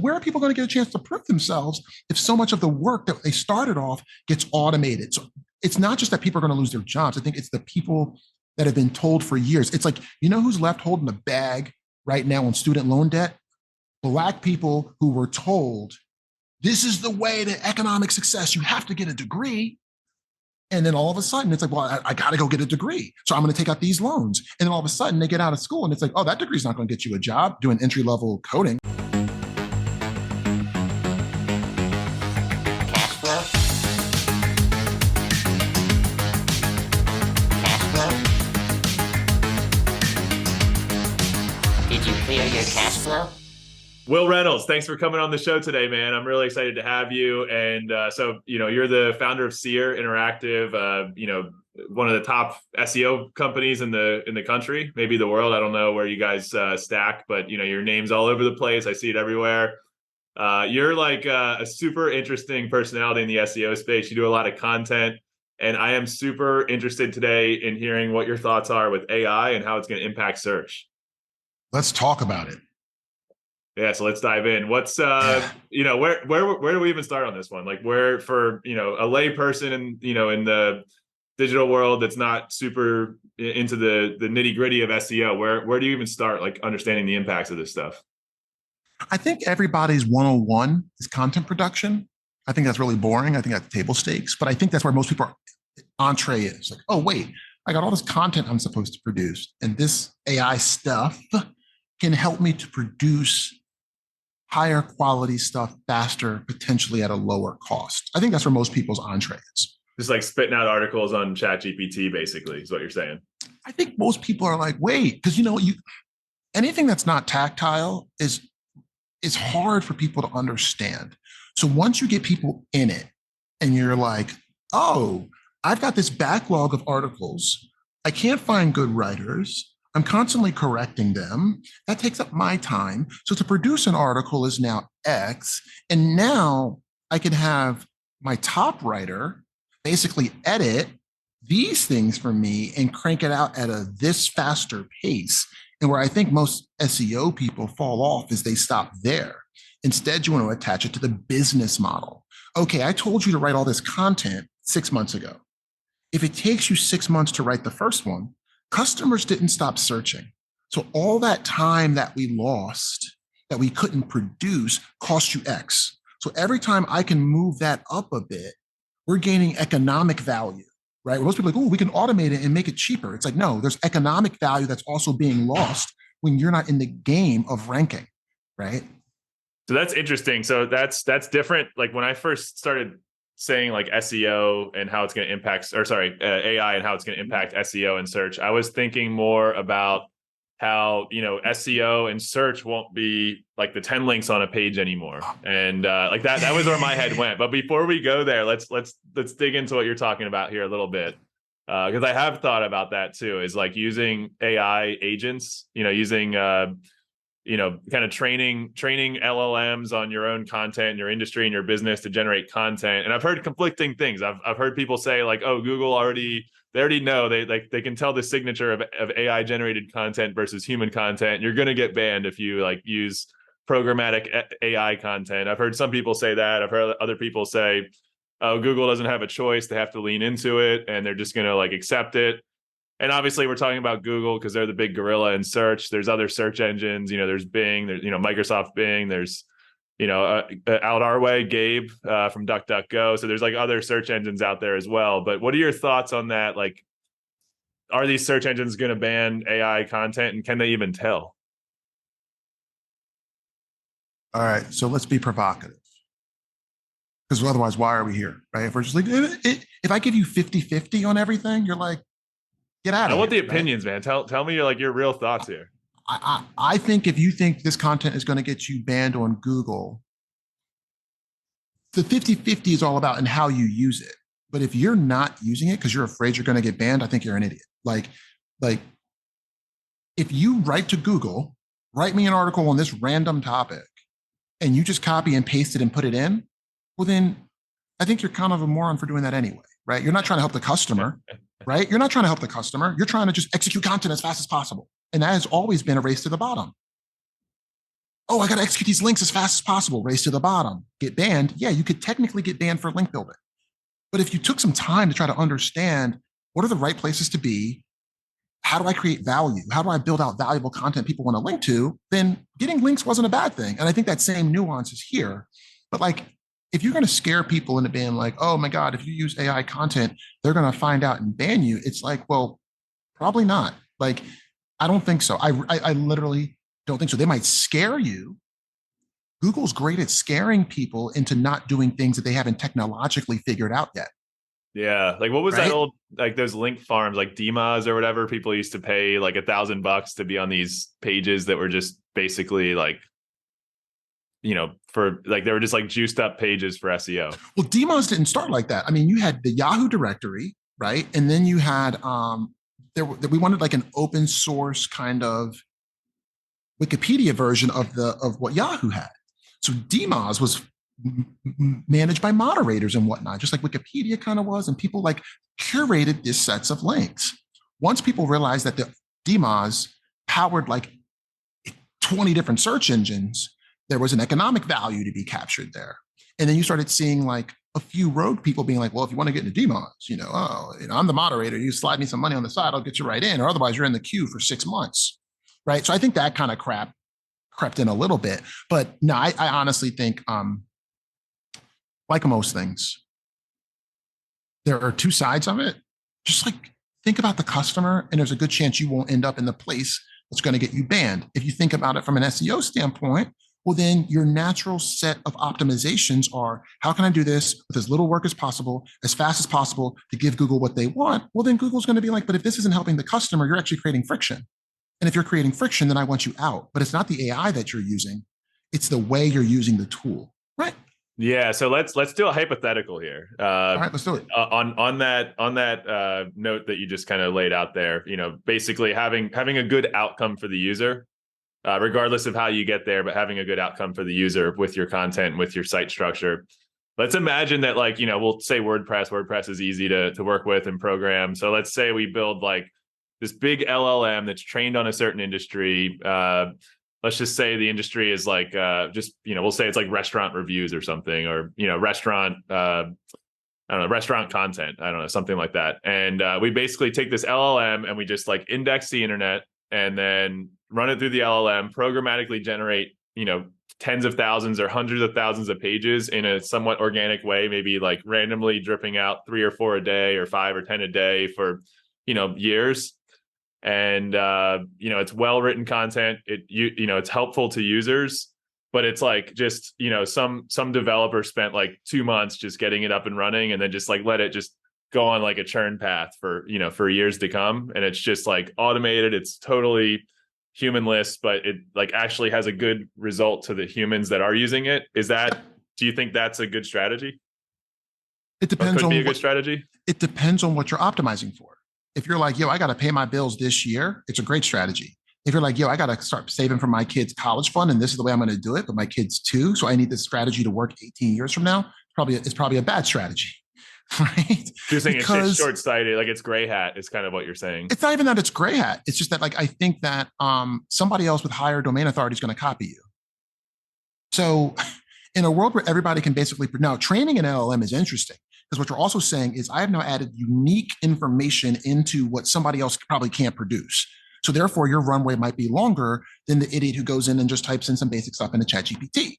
Where are people going to get a chance to prove themselves if so much of the work that they started off gets automated? So it's not just that people are going to lose their jobs. I think it's the people that have been told for years. It's like, you know who's left holding the bag right now on student loan debt? Black people who were told this is the way to economic success. You have to get a degree. And then all of a sudden, it's like, well, I got to go get a degree. So I'm going to take out these loans. And then all of a sudden, they get out of school and it's like, oh, that degree is not going to get you a job doing entry level coding. Cash flow. Cash flow. Did you clear your cash flow? Wil Reynolds, thanks for coming on the show today, man. I'm really excited to have you. And you're the founder of Seer Interactive, one of the top SEO companies in the country, maybe the world. I don't know where you guys stack, but your name's all over the place. I see it everywhere. You're like a super interesting personality in the SEO space. You do a lot of content, and I am super interested today in hearing what your thoughts are with AI and how it's going to impact search. Let's talk about it. Yeah, so let's dive in. What's where do we even start on this one? Like, where for a lay person in in the digital world that's not super into the nitty gritty of SEO, where do you even start, like, understanding the impacts of this stuff? I think everybody's 101 is content production. I think that's really boring. I think that's table stakes, but I think that's where most people entree is like, oh wait, I got all this content I'm supposed to produce, and this AI stuff can help me to produce higher quality stuff faster, potentially at a lower cost. I think that's where most people's entree is. Just like spitting out articles on ChatGPT, basically, is what you're saying. I think most people are like, wait, because anything that's not tactile is hard for people to understand. So once you get people in it and you're like, oh, I've got this backlog of articles. I can't find good writers. I'm constantly correcting them. That takes up my time. So to produce an article is now X. And now I can have my top writer basically edit these things for me and crank it out at this faster pace. And where I think most SEO people fall off is they stop there. Instead, you want to attach it to the business model. Okay, I told you to write all this content 6 months ago. If it takes you 6 months to write the first one, customers didn't stop searching. So all that time that we lost, that we couldn't produce, cost you X. So every time I can move that up a bit, we're gaining economic value, right? Most people are like, oh, we can automate it and make it cheaper. It's like, no, there's economic value that's also being lost when you're not in the game of ranking, right? So that's interesting. So that's different. Like, when I first started saying like SEO and how it's going to impact, AI and how it's going to impact SEO and search, I was thinking more about how, SEO and search won't be like the 10 links on a page anymore. And like that was where my head went. But before we go there, let's dig into what you're talking about here a little bit. Because I have thought about that too, is like using AI agents, using kind of training LLMs on your own content, your industry, and your business to generate content. And I've heard conflicting things. I've heard people say like, oh, Google already know, they can tell the signature of AI generated content versus human content. You're going to get banned if you like use programmatic AI content. I've heard some people say that. I've heard other people say, oh, Google doesn't have a choice. They have to lean into it and they're just going to like accept it. And obviously we're talking about Google because they're the big gorilla in search. There's other search engines, there's Bing, there's, Microsoft Bing, there's, out our way, Gabe from DuckDuckGo. So there's like other search engines out there as well. But what are your thoughts on that? Like, are these search engines going to ban AI content, and can they even tell? All right, so let's be provocative. Because otherwise, why are we here, right? If we're just like, if I give you 50-50 on everything, you're like, get out of here. I want the opinions, right? Man. Tell me your real thoughts here. I think if you think this content is going to get you banned on Google, the 50-50 is all about and how you use it. But if you're not using it because you're afraid you're going to get banned, I think you're an idiot. Like if you write to Google, write me an article on this random topic, and you just copy and paste it and put it in, well, then I think you're kind of a moron for doing that anyway, right? You're not trying to help the customer, right? You're not trying to help the customer. You're trying to just execute content as fast as possible. And that has always been a race to the bottom. oh, I got to execute these links as fast as possible, race to the bottom, get banned. Yeah, you could technically get banned for link building. But if you took some time to try to understand what are the right places to be, how do I create value? How do I build out valuable content people want to link to? Then getting links wasn't a bad thing. And I think that same nuance is here. But like, if you're going to scare people into being like, oh my God, if you use AI content, they're going to find out and ban you. It's like, well, probably not. Like, I don't think so. I literally don't think so. They might scare you. Google's great at scaring people into not doing things that they haven't technologically figured out yet. Yeah. Like what was Right? that old, like those link farms, like DMAs or whatever, people used to pay like $1,000 to be on these pages that were just basically like, you know, for like, they were just like juiced up pages for SEO. Well, DMOS didn't start like that. I mean, you had the Yahoo directory, right? And then you had we wanted like an open source kind of Wikipedia version of what Yahoo had. So DMOS was managed by moderators and whatnot, just like Wikipedia kind of was, and people like curated these sets of links. Once people realized that the DMOS powered like 20 different search engines, there was an economic value to be captured there. And then you started seeing like a few rogue people being like, well, if you want to get into DMOS, I'm the moderator, you slide me some money on the side, I'll get you right in, or otherwise you're in the queue for 6 months. Right. So I think that kind of crap crept in a little bit. But no, I honestly think like most things, there are two sides of it. Just like think about the customer, and there's a good chance you won't end up in the place that's going to get you banned. If you think about it from an SEO standpoint, well, then your natural set of optimizations are, how can I do this with as little work as possible, as fast as possible to give Google what they want? Well, then Google's going to be like, but if this isn't helping the customer, you're actually creating friction. And if you're creating friction, then I want you out. But it's not the AI that you're using. It's the way you're using the tool, right? Yeah, so let's do a hypothetical here. All right, let's do it. On that note that you just kind of laid out there, basically having a good outcome for the user, regardless of how you get there, but having a good outcome for the user with your content, with your site structure. Let's imagine that, like, we'll say WordPress. WordPress is easy to work with and program. So let's say we build like this big LLM that's trained on a certain industry. Let's just say the industry is like, we'll say it's like restaurant reviews or something, or, restaurant, restaurant content. I don't know, something like that. And we basically take this LLM and we just like index the internet and then run it through the LLM, programmatically generate, tens of thousands or hundreds of thousands of pages in a somewhat organic way, maybe like randomly dripping out 3 or 4 a day or 5 or 10 a day for, years. And it's well-written content. It's helpful to users, but it's like just some developer spent like 2 months just getting it up and running, and then just like let it just go on like a churn path for years to come. And it's just like automated. It's totally humanless, but it like actually has a good result to the humans that are using it. Do you think that's a good strategy? It depends on a good strategy. It depends on what you're optimizing for. If you're like, I got to pay my bills this year, it's a great strategy. If you're like, I got to start saving for my kids' college fund, and this is the way I'm going to do it, but my kids too, so I need this strategy to work 18 years from now, it's probably a bad strategy, right? You're saying it's short-sighted, like it's gray hat is kind of what you're saying. It's not even that it's gray hat. It's just that like I think that somebody else with higher domain authority is going to copy you. So in a world where everybody can basically, now training an LLM is interesting. Because what you're also saying is I have now added unique information into what somebody else probably can't produce. So therefore, your runway might be longer than the idiot who goes in and just types in some basic stuff into ChatGPT.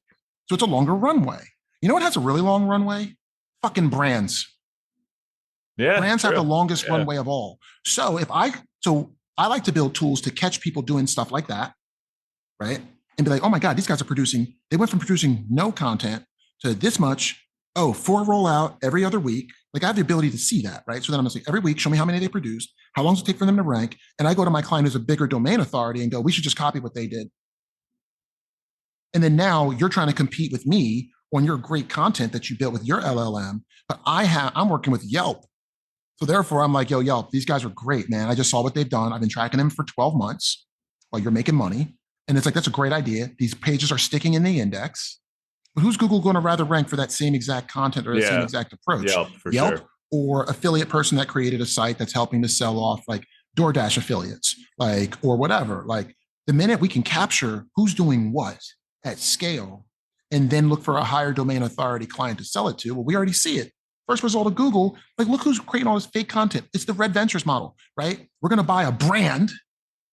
So it's a longer runway. You know what has a really long runway? Fucking brands. Yeah, brands have the longest runway of all. So I like to build tools to catch people doing stuff like that, right? And be like, oh my God, these guys are producing. They went from producing no content to this much. 4 rollout every other week. Like I have the ability to see that, right? So then I'm gonna say every week, show me how many they produced, how long does it take for them to rank? And I go to my client who's a bigger domain authority and go, we should just copy what they did. And then now you're trying to compete with me on your great content that you built with your LLM, but I'm working with Yelp. So therefore I'm like, Yelp, these guys are great, man. I just saw what they've done. I've been tracking them for 12 months while you're making money. And it's like, that's a great idea. These pages are sticking in the index. But who's Google going to rather rank for that same exact content or the same exact approach? Yelp, sure. Or affiliate person that created a site that's helping to sell off like DoorDash affiliates, like, or whatever. Like the minute we can capture who's doing what at scale and then look for a higher domain authority client to sell it to. Well, we already see it. First result of Google, like look who's creating all this fake content. It's the Red Ventures model, right? We're going to buy a brand,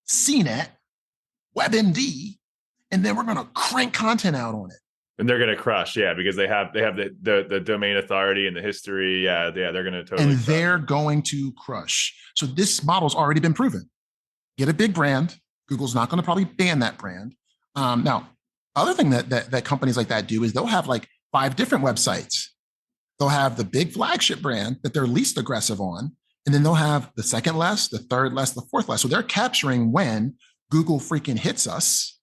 CNET, WebMD, and then we're going to crank content out on it. And they're going to crush, yeah, because they have the domain authority and the history. Yeah, they're going to totally. And they're going to crush. So this model's already been proven. Get a big brand. Google's not going to probably ban that brand. Now, other thing that companies like that do is they'll have like 5 different websites. They'll have the big flagship brand that they're least aggressive on, and then they'll have the second less, the third less, the fourth less. So they're capturing when Google freaking hits us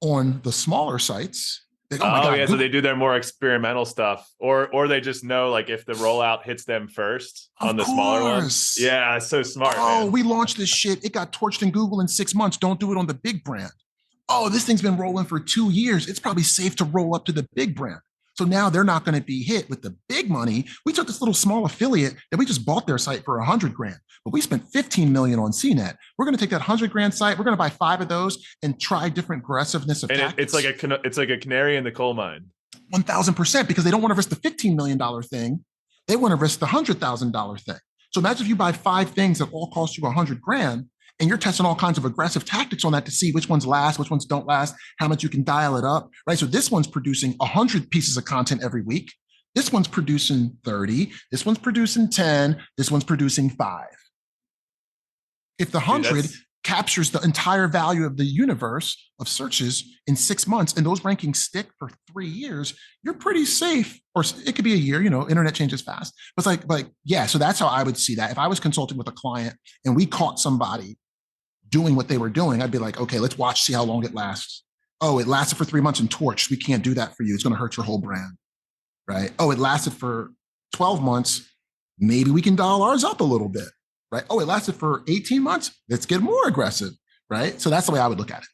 on the smaller sites. Like, oh my God, yeah. So they do their more experimental stuff, or they just know like if the rollout hits them first on the smaller ones. Yeah, it's so smart. Oh, man. We launched this shit. It got torched in Google in 6 months. Don't do it on the big brand. Oh, this thing's been rolling for 2 years. It's probably safe to roll up to the big brand. So now they're not going to be hit with the big money. We took this little small affiliate that we just bought their site for $100,000, but we spent 15 million on CNET. We're going to take that $100,000 site. We're going to buy 5 of those and try different aggressiveness of tactics. It's like a canary in the coal mine. 1,000%, because they don't want to risk the $15 million thing. They want to risk the $100,000 thing. So imagine if you buy 5 things that all cost you $100,000, and you're testing all kinds of aggressive tactics on that to see which ones last, which ones don't last, how much you can dial it up, right? So this one's producing 100 pieces of content every week. This one's producing 30. This one's producing 10. This one's producing 5. If the 100 captures the entire value of the universe of searches in 6 months, and those rankings stick for 3 years, you're pretty safe. Or it could be a year, internet changes fast. But it's like, yeah, so that's how I would see that. If I was consulting with a client and we caught somebody doing what they were doing, I'd be like, okay, let's watch, see how long it lasts. Oh, it lasted for 3 months and torched. We can't do that for you. It's going to hurt your whole brand, right? Oh, it lasted for 12 months. Maybe we can dial ours up a little bit, right? Oh, it lasted for 18 months. Let's get more aggressive, right? So that's the way I would look at it.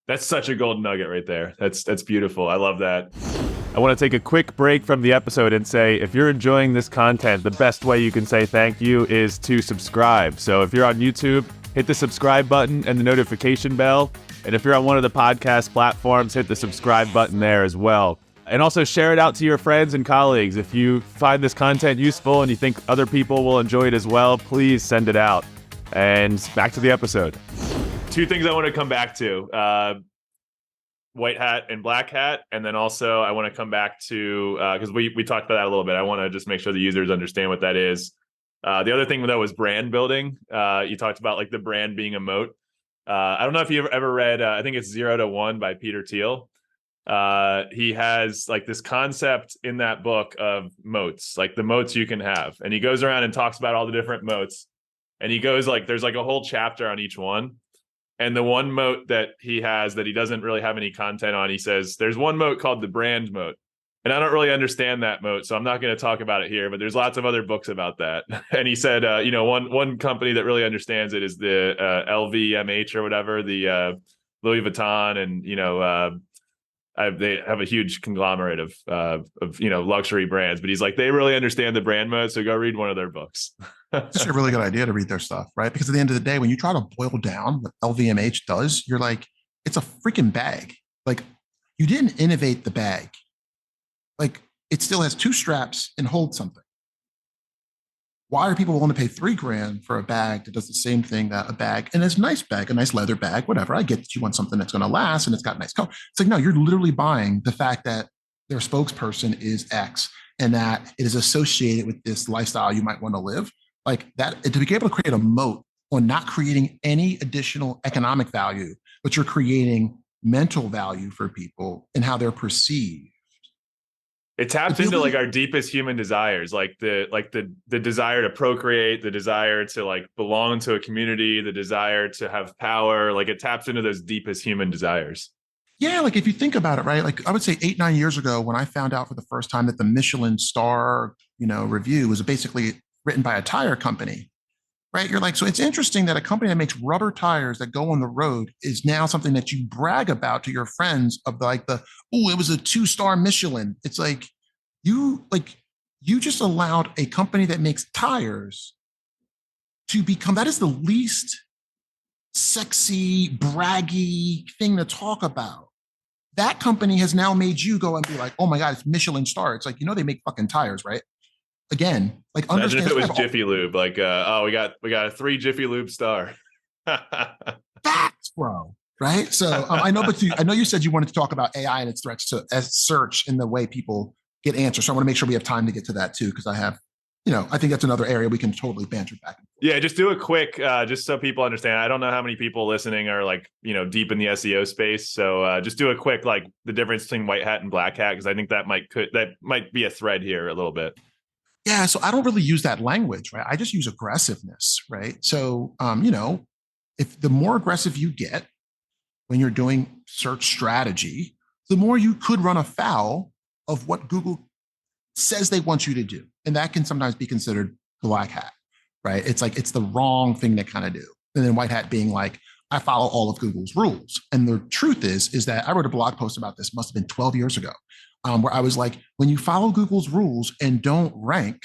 That's such a golden nugget right there. That's beautiful. I love that. I want to take a quick break from the episode and say, if you're enjoying this content, the best way you can say thank you is to subscribe. So if you're on YouTube, hit the subscribe button and the notification bell. And if you're on one of the podcast platforms, hit the subscribe button there as well. And also share it out to your friends and colleagues. If you find this content useful and you think other people will enjoy it as well, please send it out. And back to the episode. 2 things I want to come back to. White hat and black hat. And then also I want to come back to, because we talked about that a little bit. I want to just make sure the users understand what that is. The other thing though was brand building. You talked about like the brand being a moat. I don't know if you've ever read, I think it's 0 to 1 by Peter Thiel. He has like this concept in that book of moats, like the moats you can have. And he goes around and talks about all the different moats. And he goes like, there's like a whole chapter on each one. And the one moat that he has that he doesn't really have any content on, he says, there's one moat called the brand moat. And I don't really understand that moat, so I'm not going to talk about it here, but there's lots of other books about that. And he said, one company that really understands it is the LVMH or whatever, the Louis Vuitton, and, they have a huge conglomerate of luxury brands. But he's like, they really understand the brand moat, so go read one of their books. It's a really good idea to read their stuff, right? Because at the end of the day, when you try to boil down what LVMH does, you're like, it's a freaking bag. Like, you didn't innovate the bag. Like, it still has 2 straps and holds something. Why are people willing to pay $3,000 for a bag that does the same thing that a bag, and it's a nice bag, a nice leather bag, whatever. I get that you want something that's going to last and it's got nice color. It's like, no, you're literally buying the fact that their spokesperson is X and that it is associated with this lifestyle you might want to live. Like that, to be able to create a moat on not creating any additional economic value, but you're creating mental value for people and how they're perceived. It taps into like our deepest human desires, like the desire to procreate, the desire to like belong to a community, the desire to have power. Like it taps into those deepest human desires. Yeah, like if you think about it, right? Like I would say 8-9 years ago, when I found out for the first time that the Michelin Star, review was basically written by a tire company, right? You're like, so it's interesting that a company that makes rubber tires that go on the road is now something that you brag about to your friends of it was a 2-star Michelin. It's like you just allowed a company that makes tires to become, that is the least sexy, braggy thing to talk about. That company has now made you go and be like, oh my God, it's Michelin Star. It's like, they make fucking tires, right? Again, like Imagine if understand it was Jiffy Lube, like, oh, we got a 3 Jiffy Lube star. facts, bro. Right. So I know, I know you said you wanted to talk about AI and its threats to search and the way people get answers. So I want to make sure we have time to get to that too, because I think that's another area we can totally banter back and forth. Yeah, just do a quick, just so people understand. I don't know how many people listening are like, deep in the SEO space. So just do a quick, like the difference between white hat and black hat, because I think that might be a thread here a little bit. Yeah. So I don't really use that language, right? I just use aggressiveness, right? So, if the more aggressive you get when you're doing search strategy, the more you could run afoul of what Google says they want you to do. And that can sometimes be considered black hat, right? It's like, it's the wrong thing to kind of do. And then white hat being like, I follow all of Google's rules. And the truth is that I wrote a blog post about this, must have been 12 years ago, where I was like, when you follow Google's rules and don't rank,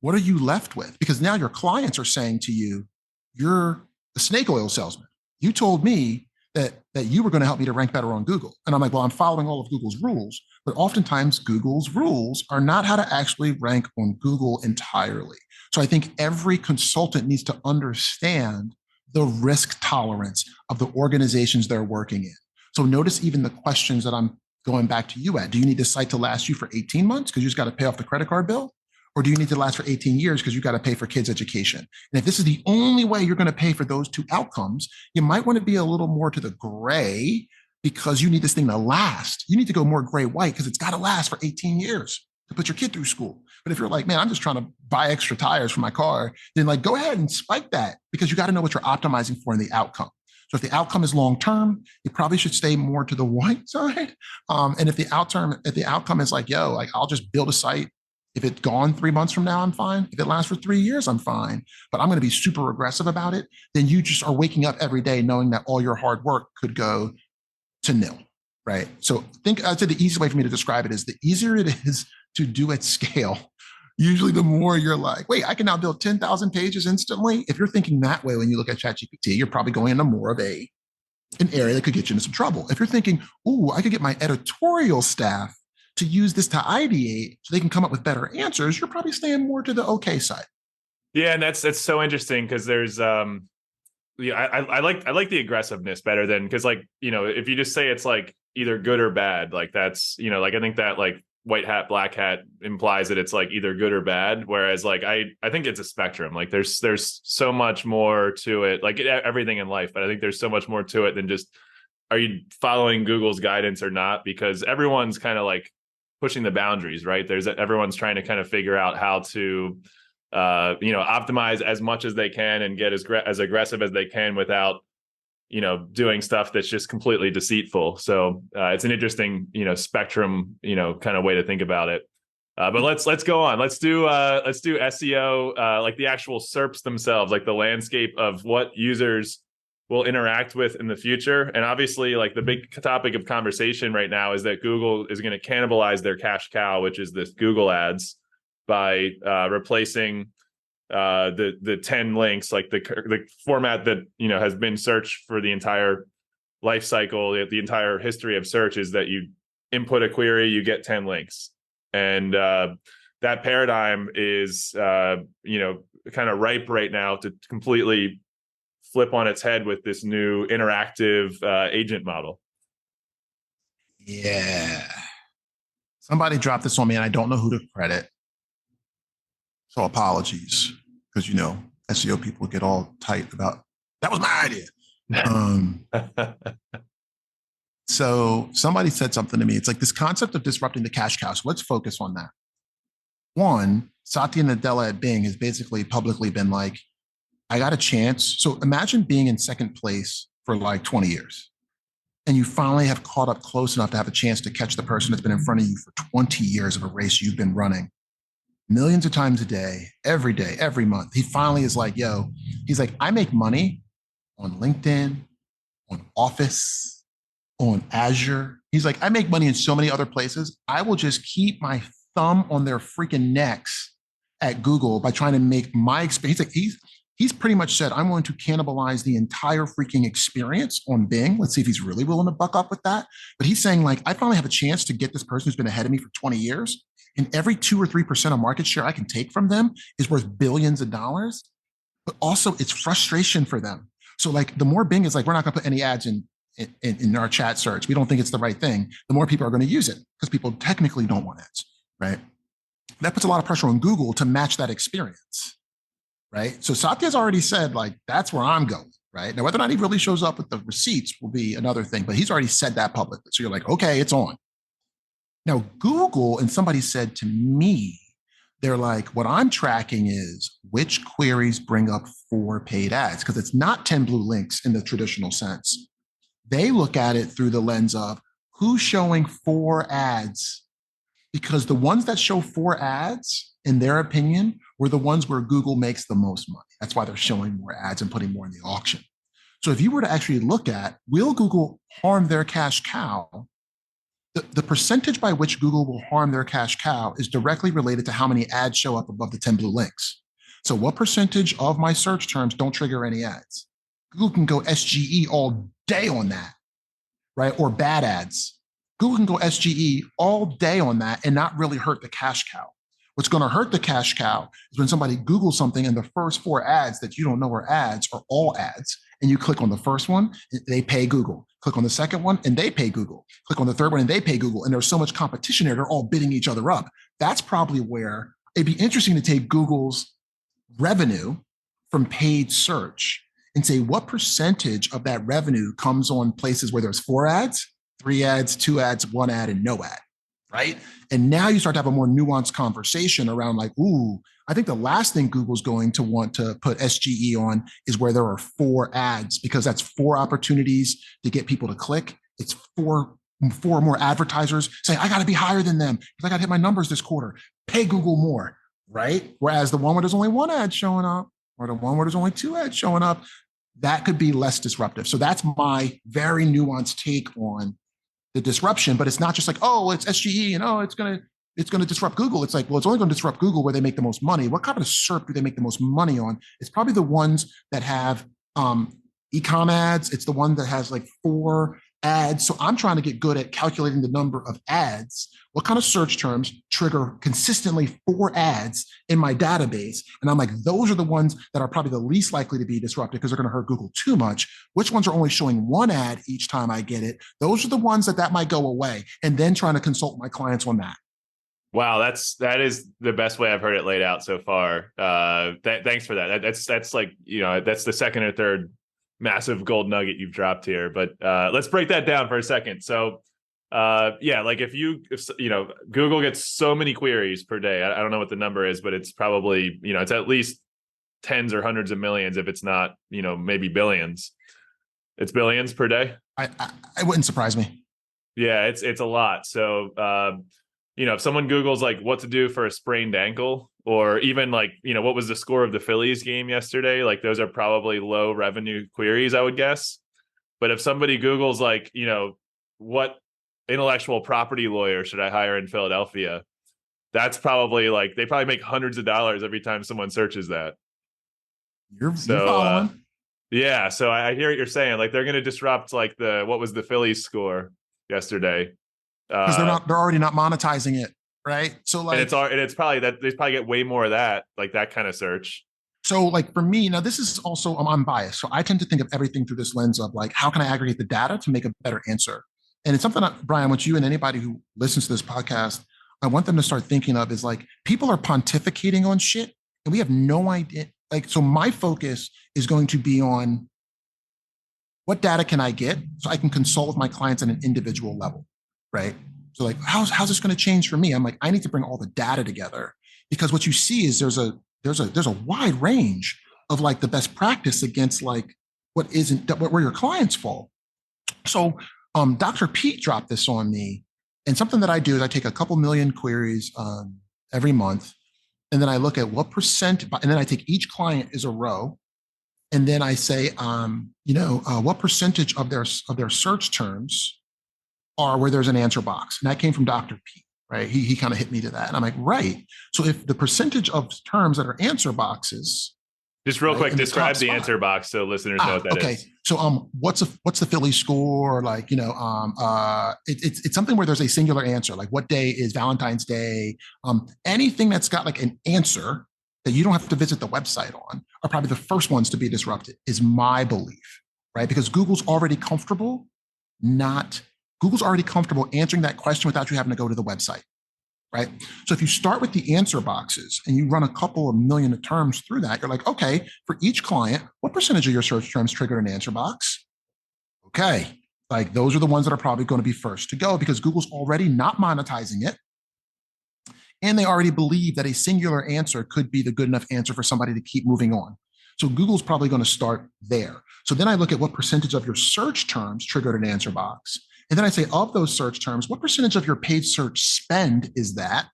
what are you left with? Because now your clients are saying to you, you're a snake oil salesman. You told me that you were going to help me to rank better on Google. And I'm like, well, I'm following all of Google's rules, but oftentimes Google's rules are not how to actually rank on Google entirely. So I think every consultant needs to understand the risk tolerance of the organizations they're working in. So notice even the questions that I'm going back to you at. Do you need the site to last you for 18 months because you just got to pay off the credit card bill? Or do you need to last for 18 years because you got to pay for kids' education? And if this is the only way you're going to pay for those two outcomes, you might want to be a little more to the gray because you need this thing to last. You need to go more gray-white because it's got to last for 18 years to put your kid through school. But if you're like, man, I'm just trying to buy extra tires for my car, then like go ahead and spike that because you got to know what you're optimizing for in the outcome. So if the outcome is long-term, you probably should stay more to the white side. And if the outcome is like, yo, like I'll just build a site. If it's gone 3 months from now, I'm fine. If it lasts for 3 years, I'm fine. But I'm going to be super aggressive about it. Then you just are waking up every day knowing that all your hard work could go to nil, right? So I'd say the easiest way for me to describe it is the easier it is to do at scale, usually the more you're like, wait, I can now build 10,000 pages instantly. If you're thinking that way when you look at ChatGPT, you're probably going into more of an area that could get you into some trouble. If you're thinking, ooh, I could get my editorial staff to use this to ideate so they can come up with better answers, you're probably staying more to the okay side. Yeah, and that's so interesting because there's I like the aggressiveness better than because like if you just say it's like either good or bad, like that's like I think that like white hat black hat implies that it's like either good or bad, whereas like I think it's a spectrum. Like there's so much more to it, like everything in life, but I think there's so much more to it than just are you following Google's guidance or not, because everyone's kind of like pushing the boundaries, right? Everyone's trying to kind of figure out how to, optimize as much as they can and get as aggressive as they can without, doing stuff that's just completely deceitful. So it's an interesting, spectrum, kind of way to think about it. But let's go on. Let's do SEO, like the actual SERPs themselves, like the landscape of what users will interact with in the future. And obviously, like the big topic of conversation right now is that Google is going to cannibalize their cash cow, which is this Google Ads, by replacing the 10 links, like the format that has been searched for the entire life cycle, the entire history of search is that you input a query, you get 10 links, and that paradigm is kind of ripe right now to completely flip on its head with this new interactive agent model. Yeah. Somebody dropped this on me and I don't know who to credit. So apologies, because SEO people get all tight about that was my idea. So somebody said something to me. It's like this concept of disrupting the cash cow. So let's focus on that. One, Satya Nadella at Bing has basically publicly been like, I got a chance. So imagine being in second place for like 20 years and you finally have caught up close enough to have a chance to catch the person that's been in front of you for 20 years of a race you've been running millions of times a day, every month. He finally is like, yo, he's like, I make money on LinkedIn, on Office, on Azure. He's like, I make money in so many other places. I will just keep my thumb on their freaking necks at Google by trying to make my experience. he's pretty much said, I'm going to cannibalize the entire freaking experience on Bing. Let's see if he's really willing to buck up with that. But he's saying, like, I finally have a chance to get this person who's been ahead of me for 20 years. And every 2 or 3% of market share I can take from them is worth billions of dollars. But also it's frustration for them. So like the more Bing is like, we're not going to put any ads in our chat search. We don't think it's the right thing. The more people are going to use it because people technically don't want ads, right? That puts a lot of pressure on Google to match that experience, right? So Satya's already said, like, that's where I'm going, right? Now, whether or not he really shows up with the receipts will be another thing, but he's already said that publicly. So you're like, okay, it's on. Now, Google, and somebody said to me, they're like, what I'm tracking is which queries bring up 4 paid ads, because it's not 10 blue links in the traditional sense. They look at it through the lens of who's showing 4 ads, because the ones that show 4 ads, in their opinion, were the ones where Google makes the most money. That's why they're showing more ads and putting more in the auction. So if you were to actually look at, will Google harm their cash cow? The percentage by which Google will harm their cash cow is directly related to how many ads show up above the 10 blue links. So what percentage of my search terms don't trigger any ads? Google can go SGE all day on that, right? Or bad ads. Google can go SGE all day on that and not really hurt the cash cow. What's going to hurt the cash cow is when somebody Googles something and the first 4 ads that you don't know are ads are all ads. And you click on the first one, they pay Google. Click on the second one, and they pay Google. Click on the third one, and they pay Google. And there's so much competition there, they're all bidding each other up. That's probably where it'd be interesting to take Google's revenue from paid search and say, what percentage of that revenue comes on places where there's 4 ads, 3 ads, 2 ads, 1 ad, and no ad, right? And now you start to have a more nuanced conversation around like, ooh, I think the last thing Google's going to want to put SGE on is where there are 4 ads, because that's 4 opportunities to get people to click. It's 4 more advertisers saying, I got to be higher than them because I got to hit my numbers this quarter. Pay Google more, right? Whereas the one where there's only 1 ad showing up, or the one where there's only 2 ads showing up, that could be less disruptive. So that's my very nuanced take on the disruption. But it's not just like, oh, it's SGE and oh, it's going to disrupt Google. It's like, well, it's only going to disrupt Google where they make the most money. What kind of SERP do they make the most money on? It's probably the ones that have e-com ads. It's the one that has like 4 ads. So I'm trying to get good at calculating the number of ads. What kind of search terms trigger consistently 4 ads in my database? And I'm like, those are the ones that are probably the least likely to be disrupted because they're going to hurt Google too much. Which ones are only showing 1 ad each time I get it? Those are the ones that might go away. And then trying to consult my clients on that. Wow, that is the best way I've heard it laid out so far. Thanks for that. That's like, that's the second or third massive gold nugget you've dropped here. But let's break that down for a second. So like if Google gets so many queries per day, I don't know what the number is, but it's probably, it's at least tens or hundreds of millions, if it's not, maybe billions. It's billions per day. It wouldn't surprise me. Yeah, it's a lot. So if someone Googles like what to do for a sprained ankle, or even like, what was the score of the Phillies game yesterday? Like those are probably low revenue queries, I would guess. But if somebody Googles like, what intellectual property lawyer should I hire in Philadelphia? That's probably like, they probably make hundreds of dollars every time someone searches that. You're following. Yeah. So I hear what you're saying. Like they're going to disrupt like what was the Phillies score yesterday? Because they're already not monetizing it, right? So like, and it's probably that they probably get way more of that, like that kind of search. So like for me, now this is also, I'm biased. So I tend to think of everything through this lens of like, how can I aggregate the data to make a better answer? And it's something that, Brian, what you and anybody who listens to this podcast, I want them to start thinking of is like, people are pontificating on shit and we have no idea. Like, so my focus is going to be on what data can I get so I can consult with my clients on an individual level, right? So like, how's this going to change for me? I'm like, I need to bring all the data together, because what you see is there's a wide range of like the best practice against like what isn't, where your clients fall. So Dr. Pete dropped this on me, and something that I do is I take a couple million queries every month, and then I look at what percent, and then I take each client as a row, and then I say, what percentage of their search terms are where there's an answer box, and that came from Dr. Pete, right? He kind of hit me to that, and I'm like, right. So if the percentage of terms that are answer boxes Just real right? quick, In the describe top the spot. answer box so listeners know what that Okay. is. So what's the Philly score? Like, it's something where there's a singular answer, like what day is Valentine's Day? Anything that's got like an answer that you don't have to visit the website on are probably the first ones to be disrupted, is my belief, right? Because Google's already comfortable answering that question without you having to go to the website, right? So if you start with the answer boxes and you run a couple of million terms through that, you're like, okay, for each client, what percentage of your search terms triggered an answer box? Okay, like those are the ones that are probably going to be first to go because Google's already not monetizing it. And they already believe that a singular answer could be the good enough answer for somebody to keep moving on. So Google's probably going to start there. So then I look at what percentage of your search terms triggered an answer box. And then I say, of those search terms, what percentage of your paid search spend is that?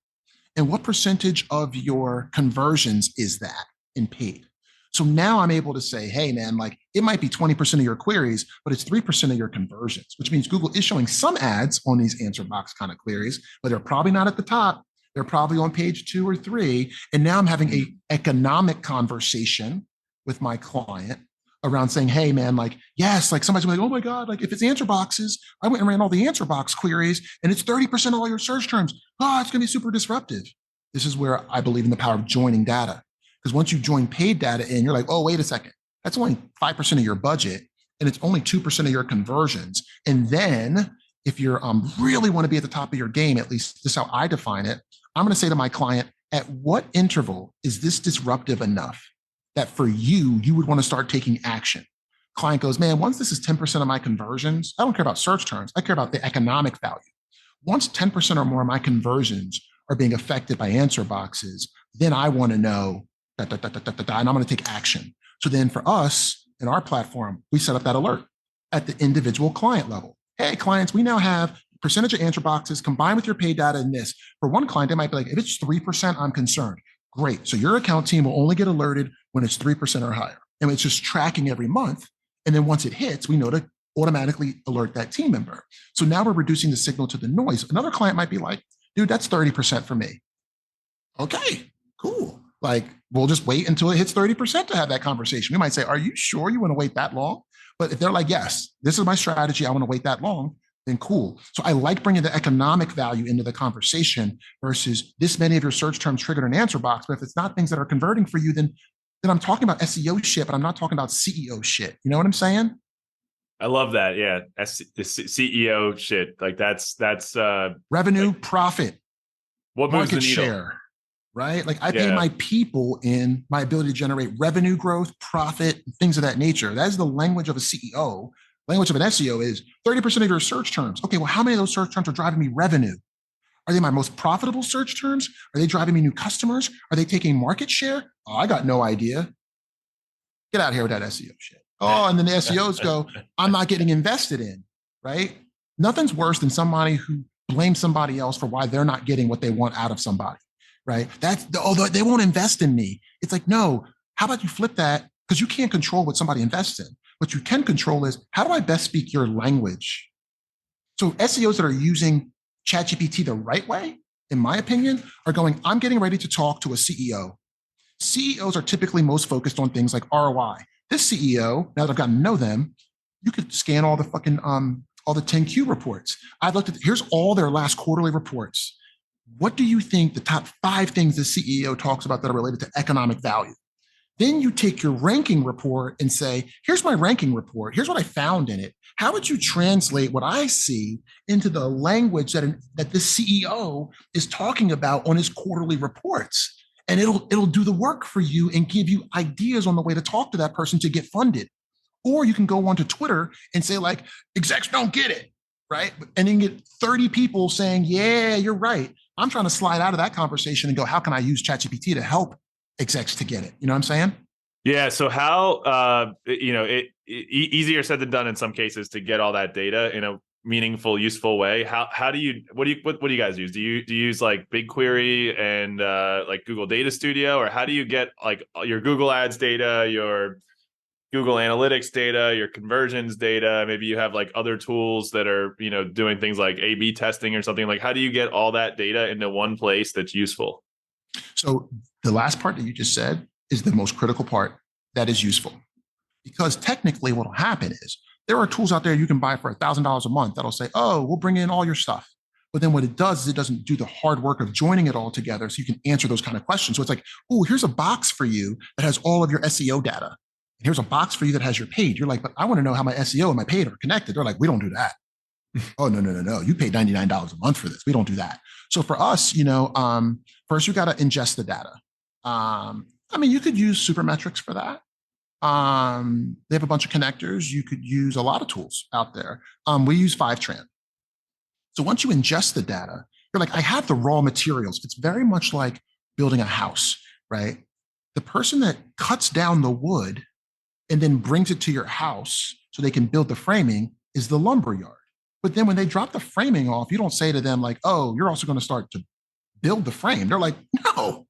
And what percentage of your conversions is that in paid? So now I'm able to say, hey, man, like it might be 20% of your queries, but it's 3% of your conversions, which means Google is showing some ads on these answer box kind of queries, but they're probably not at the top. They're probably on page 2 or 3. And now I'm having a economic conversation with my client around saying, hey, man, like, yes, like somebody's like, oh my God, like if it's answer boxes, I went and ran all the answer box queries and it's 30% of all your search terms. Oh, it's going to be super disruptive. This is where I believe in the power of joining data. Because once you join paid data in, you're like, oh, wait a second. That's only 5% of your budget and it's only 2% of your conversions. And then if you're really want to be at the top of your game, at least this is how I define it, I'm going to say to my client, at what interval is this disruptive enough that for you, you would want to start taking action? Client goes, man, once this is 10% of my conversions, I don't care about search terms. I care about the economic value. Once 10% or more of my conversions are being affected by answer boxes, then I want to know and I'm going to take action. So then for us in our platform, we set up that alert at the individual client level. Hey, clients, we now have percentage of answer boxes combined with your paid data in this. For one client, they might be like, if it's 3%, I'm concerned. Great. So your account team will only get alerted when it's 3% or higher. And it's just tracking every month. And then once it hits, we know to automatically alert that team member. So now we're reducing the signal to the noise. Another client might be like, dude, that's 30% for me. Okay, cool. Like, we'll just wait until it hits 30% to have that conversation. We might say, are you sure you want to wait that long? But if they're like, yes, this is my strategy, I want to wait that long, then cool. So I like bringing the economic value into the conversation versus this many of your search terms triggered an answer box. But if it's not things that are converting for you, then I'm talking about SEO shit, but I'm not talking about CEO shit. You know what I'm saying? I love that. Yeah. The CEO shit. Like that's revenue, like, profit, what moves the market needle? share, right? Like I pay my people in my ability to generate revenue growth, profit, things of that nature. That is the language of a CEO. Language of an SEO is 30% of your search terms. Okay, well, how many of those search terms are driving me revenue? Are they my most profitable search terms? Are they driving me new customers? Are they taking market share? Oh, I got no idea. Get out of here with that SEO shit. Oh, and then the SEOs go, I'm not getting invested in, right? Nothing's worse than somebody who blames somebody else for why they're not getting what they want out of somebody, right? They won't invest in me. It's like, no, how about you flip that? Because you can't control what somebody invests in. What you can control is, how do I best speak your language? So SEOs that are using ChatGPT the right way, in my opinion, are going, I'm getting ready to talk to a CEO. CEOs are typically most focused on things like ROI. This CEO, now that I've gotten to know them, you could scan all the fucking all the 10Q reports. I've looked at, here's all their last quarterly reports. What do you think the top 5 things the CEO talks about that are related to economic value? Then you take your ranking report and say, here's my ranking report. Here's what I found in it. How would you translate what I see into the language that this CEO is talking about on his quarterly reports? And it'll do the work for you and give you ideas on the way to talk to that person to get funded. Or you can go onto Twitter and say, like, execs don't get it, right? And then get 30 people saying, yeah, you're right. I'm trying to slide out of that conversation and go, how can I use ChatGPT to help execs to get it? You know what I'm saying? Yeah. So how, easier said than done in some cases to get all that data in a meaningful, useful way. What do you guys use? Do you use like BigQuery and like Google Data Studio, or how do you get like your Google Ads data, your Google Analytics data, your conversions data? Maybe you have like other tools that are, doing things like A/B testing or something. Like, how do you get all that data into one place that's useful? So the last part that you just said is the most critical part. that is useful. Because technically what will happen is there are tools out there you can buy for $1,000 a month that'll say, oh, we'll bring in all your stuff. But then what it does is it doesn't do the hard work of joining it all together so you can answer those kind of questions. So it's like, oh, here's a box for you that has all of your SEO data. And here's a box for you that has your paid. You're like, but I want to know how my SEO and my paid are connected. They're like, we don't do that. Oh, no. You pay $99 a month for this. We don't do that. So for us, first you got to ingest the data. You could use Supermetrics for that. They have a bunch of connectors. You could use a lot of tools out there. We use Fivetran. So once you ingest the data, you're like, I have the raw materials. It's very much like building a house, right? The person that cuts down the wood and then brings it to your house so they can build the framing is the lumber yard. But then when they drop the framing off, you don't say to them like, oh, you're also going to start to build the frame. They're like, no,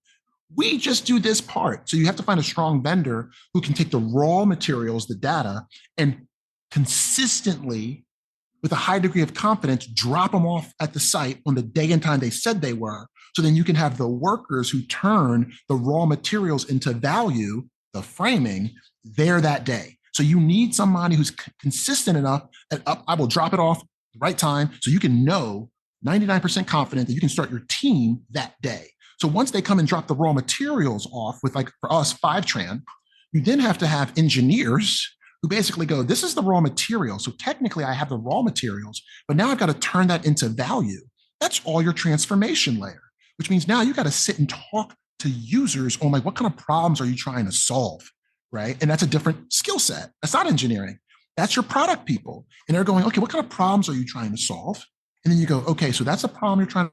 we just do this part. So you have to find a strong vendor who can take the raw materials, the data, and consistently, with a high degree of confidence, drop them off at the site on the day and time they said they were. So then you can have the workers who turn the raw materials into value, the framing, there that day. So you need somebody who's consistent enough that I will drop it off the right time so you can know 99% confident that you can start your team that day. So once they come and drop the raw materials off with, like for us, Fivetran, you then have to have engineers who basically go, this is the raw material. So technically I have the raw materials, but now I've got to turn that into value. That's all your transformation layer, which means now you got to sit and talk to users on like, what kind of problems are you trying to solve, right? And that's a different skill set. That's not engineering. That's your product people. And they're going, okay, what kind of problems are you trying to solve? And then you go, okay, so that's a problem you're trying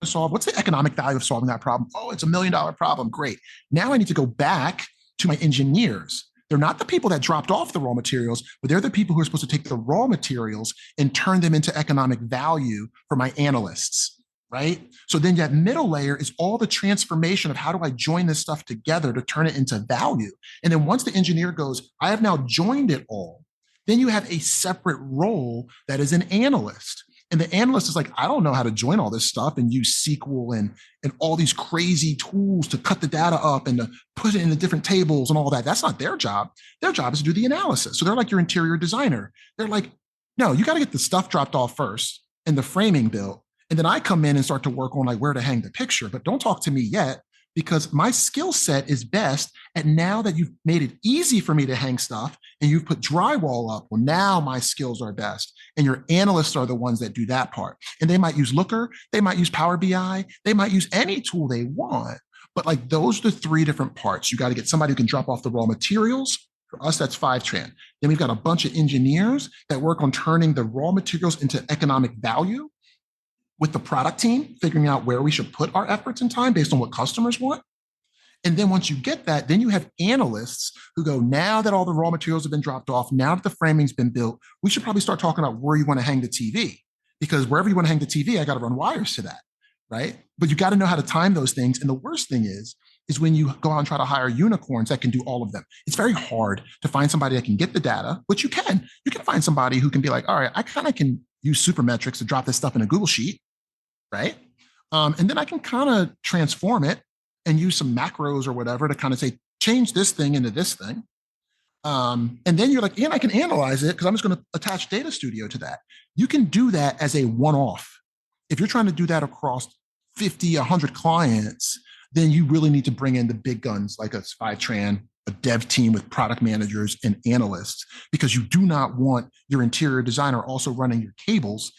to solve. What's the economic value of solving that problem? Oh, it's $1 million problem. Great. Now I need to go back to my engineers. They're not the people that dropped off the raw materials, but they're the people who are supposed to take the raw materials and turn them into economic value for my analysts, right? So then that middle layer is all the transformation of how do I join this stuff together to turn it into value? And then once the engineer goes, I have now joined it all, then you have a separate role that is an analyst. And the analyst is like, I don't know how to join all this stuff and use SQL and all these crazy tools to cut the data up and to put it in the different tables and all that. That's not their job. Their job is to do the analysis. So they're like your interior designer. They're like, no, you got to get the stuff dropped off first and the framing built. And then I come in and start to work on like where to hang the picture. But don't talk to me yet, because my skill set is best at now that you've made it easy for me to hang stuff and you've put drywall up. Well, now my skills are best. And your analysts are the ones that do that part. And they might use Looker, they might use Power BI, they might use any tool they want. But like those are the three different parts. You got to get somebody who can drop off the raw materials. For us, that's Fivetran. Then we've got a bunch of engineers that work on turning the raw materials into economic value with the product team, figuring out where we should put our efforts and time based on what customers want. And then once you get that, then you have analysts who go, now that all the raw materials have been dropped off, now that the framing's been built, we should probably start talking about where you want to hang the TV. Because wherever you want to hang the TV, I got to run wires to that, right? But you got to know how to time those things. And the worst thing is when you go out and try to hire unicorns that can do all of them. It's very hard to find somebody that can get the data, but you can. You can find somebody who can be like, all right, I kind of can use Supermetrics to drop this stuff in a Google Sheet, right? And then I can kind of transform it and use some macros or whatever to kind of say, change this thing into this thing. And then you're like, and I can analyze it because I'm just going to attach Data Studio to that. You can do that as a one-off. If you're trying to do that across 50, 100 clients, then you really need to bring in the big guns like a Fivetran, a dev team with product managers and analysts, because you do not want your interior designer also running your cables,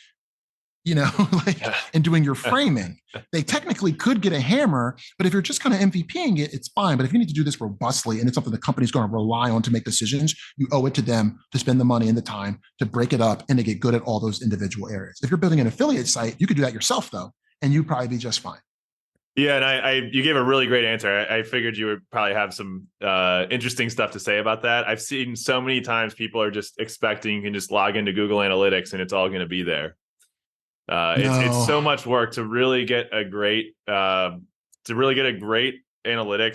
and doing your framing. They technically could get a hammer, but if you're just kind of MVPing it, it's fine. But if you need to do this robustly and it's something the company's going to rely on to make decisions, you owe it to them to spend the money and the time to break it up and to get good at all those individual areas. If you're building an affiliate site, you could do that yourself though, and you'd probably be just fine. Yeah, and you gave a really great answer. I figured you would probably have some interesting stuff to say about that. I've seen so many times people are just expecting you can just log into Google Analytics and it's all going to be there. It's so much work to really get a great analytics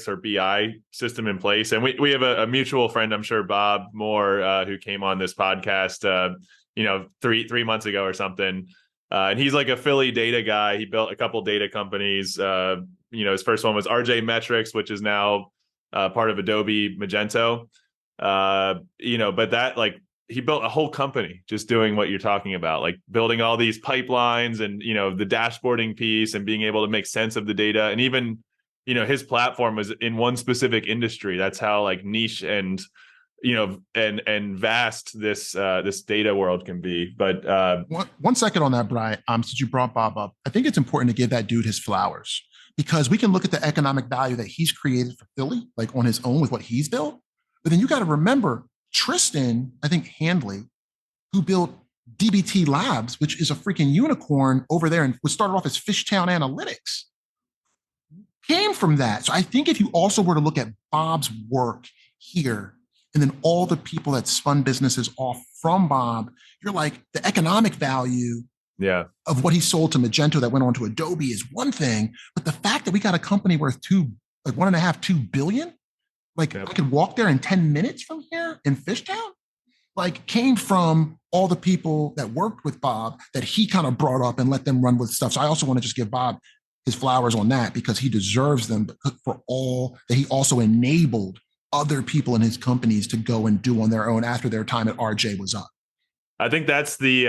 or BI system in place. And we have a mutual friend, I'm sure, Bob Moore, who came on this podcast, 3 months ago or something. And he's like a Philly data guy. He built a couple data companies. His first one was RJ Metrics, which is now part of Adobe Magento. But that like he built a whole company just doing what you're talking about, like building all these pipelines and, the dashboarding piece and being able to make sense of the data. And even, his platform was in one specific industry. That's how like niche and, and vast this data world can be. But one second on that, Brian, since you brought Bob up, I think it's important to give that dude his flowers, because we can look at the economic value that he's created for Philly, like on his own with what he's built. But then you got to remember Tristan, I think Handley, who built DBT Labs, which is a freaking unicorn over there and was started off as Fishtown Analytics, came from that. So I think if you also were to look at Bob's work here, and then all the people that spun businesses off from Bob, you're like, the economic value of what he sold to Magento that went on to Adobe is one thing, but the fact that we got a company worth $2 billion, like I could walk there in 10 minutes from here in Fishtown, like came from all the people that worked with Bob that he kind of brought up and let them run with stuff. So I also want to just give Bob his flowers on that, because he deserves them for all that he also enabled other people in his companies to go and do on their own after their time at RJ was up. I think that's the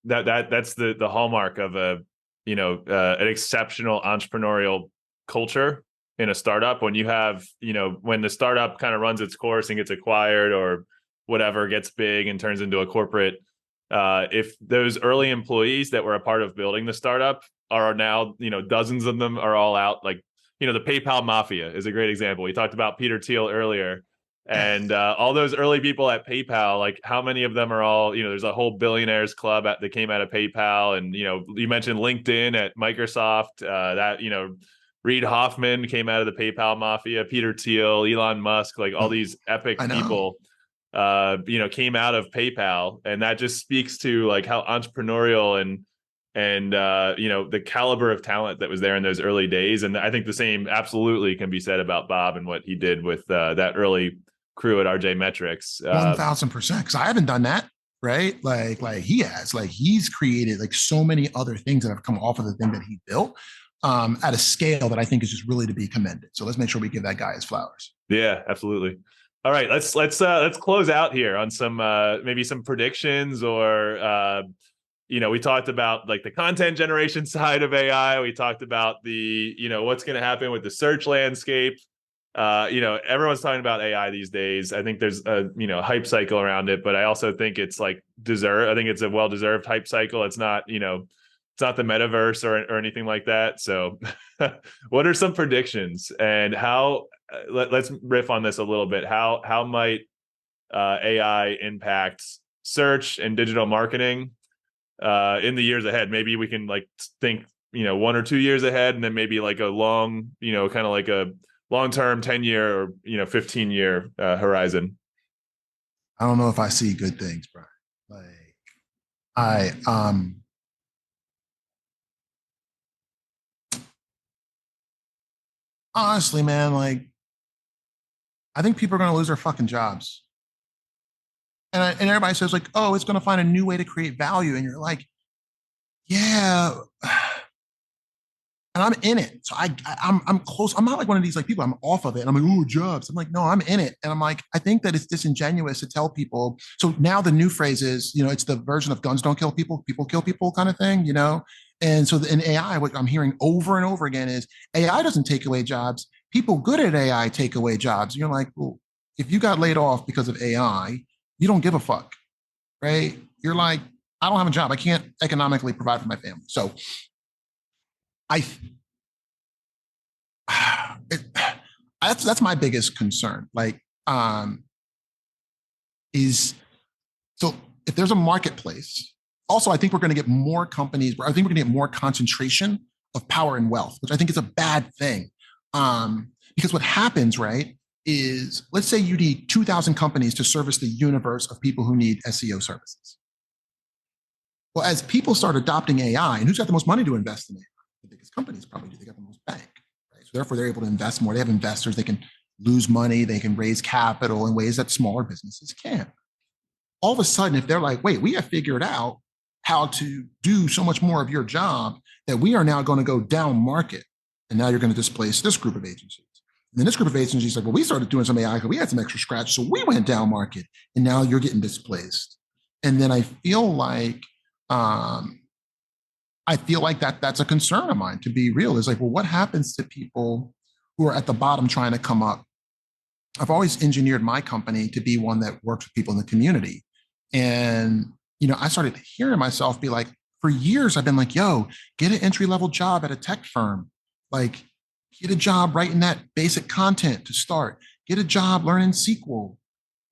that's the hallmark of an exceptional entrepreneurial culture in a startup. When you have, when the startup kind of runs its course and gets acquired or whatever, gets big and turns into a corporate, if those early employees that were a part of building the startup are now, dozens of them are all out, like, the PayPal mafia is a great example. We talked about Peter Thiel earlier, and all those early people at PayPal, like how many of them are all, there's a whole billionaires club that came out of PayPal. And, you mentioned LinkedIn at Microsoft, Reid Hoffman came out of the PayPal mafia, Peter Thiel, Elon Musk, like all these epic people, came out of PayPal. And that just speaks to like how entrepreneurial and the caliber of talent that was there in those early days. And I think the same absolutely can be said about Bob and what he did with that early crew at RJ Metrics. 1000%. Because I haven't done that, right? Like he has, like he's created like so many other things that have come off of the thing that he built at a scale that I think is just really to be commended. So let's make sure we give that guy his flowers. Yeah, absolutely. All right, let's close out here on some maybe some predictions or we talked about like the content generation side of AI. We talked about the what's going to happen with the search landscape. Everyone's talking about AI these days. I think there's a hype cycle around it, but I also think it's like deserved. I think it's a well-deserved hype cycle. It's not it's not the metaverse or anything like that. So, what are some predictions and how? Let's riff on this a little bit. How might AI impact search and digital marketing in the years ahead? Maybe we can like think 1 or 2 years ahead, and then maybe like a long kind of like a long-term 10-year or 15-year horizon. I don't know if I see good things, Brian. Like honestly, man, like I think people are going to lose their fucking jobs. And everybody says like, oh, it's going to find a new way to create value. And you're like, yeah. And I'm in it. So I'm close. I'm not like one of these like people, I'm off of it. And I'm like, oh, jobs. I'm like, no, I'm in it. And I'm like, I think that it's disingenuous to tell people. So now the new phrase is, it's the version of guns don't kill people, people kill people kind of thing, And so in AI, what I'm hearing over and over again is AI doesn't take away jobs. People good at AI take away jobs. And you're like, well, if you got laid off because of AI, you don't give a fuck, right? You're like, I don't have a job. I can't economically provide for my family. So that's my biggest concern. Like, is so if there's a marketplace, also I think we're going to get more companies. I think we're going to get more concentration of power and wealth, which I think is a bad thing. Because what happens, right, is let's say you need 2,000 companies to service the universe of people who need SEO services. Well, as people start adopting AI, and who's got the most money to invest in AI? The biggest companies probably do. They got the most bank, right? So therefore, they're able to invest more. They have investors. They can lose money. They can raise capital in ways that smaller businesses can't. All of a sudden, if they're like, wait, we have figured out how to do so much more of your job that we are now going to go down market. And now you're going to displace this group of agencies. And then this group of agents is like, well, we started doing some AI because we had some extra scratch. So we went down market and now you're getting displaced. And then I feel like that's a concern of mine, to be real. Is like, well, what happens to people who are at the bottom trying to come up? I've always engineered my company to be one that works with people in the community. And, I started hearing myself be like, for years, I've been like, yo, get an entry-level job at a tech firm. Like, get a job writing that basic content to start. Get a job learning SQL.